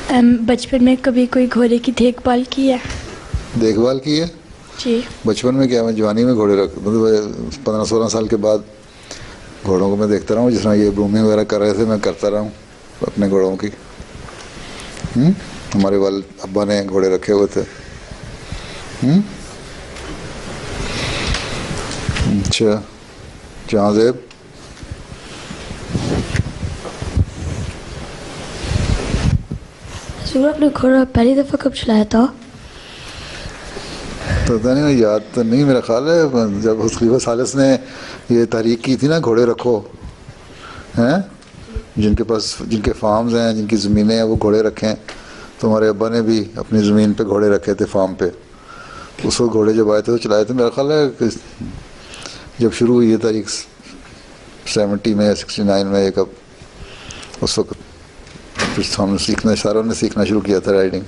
बचपन में कभी कोई घोड़े की देखभाल की है? देखभाल की है जी। बचपन में क्या, मैं जवानी में घोड़े रख मतलब 15-16 साल के बाद घोड़ों को मैं देखता रहा हूँ। जिस तरह ये ग्रूमिंग वगैरह कर रहे थे मैं करता रहा हूँ अपने घोड़ों की। हमारे वाल अब्बा ने घोड़े रखे हुए थे। अच्छा, जहाँजेब सूर्य आपने घोड़ा पहली दफ़ा कब चलाया था? पता नहीं, याद तो नहीं, मेरा ख्याल है जब खलीफा सालिस ने ये तहरीक की थी ना, घोड़े रखो, हैं जिनके पास, जिनके फार्म्स हैं, जिनकी ज़मीनें हैं, वो घोड़े रखें। तो हमारे अब्बा ने भी अपनी ज़मीन पे घोड़े रखे थे, फार्म पे। उस वक्त घोड़े जब आए थे तो चलाए थे। मेरा ख्याल है कि जब शुरू हुई ये तारीख 70 में या 69 में, एक अब उस वक्त फिर हमने सीखना, सारों ने सीखना शुरू किया था राइडिंग।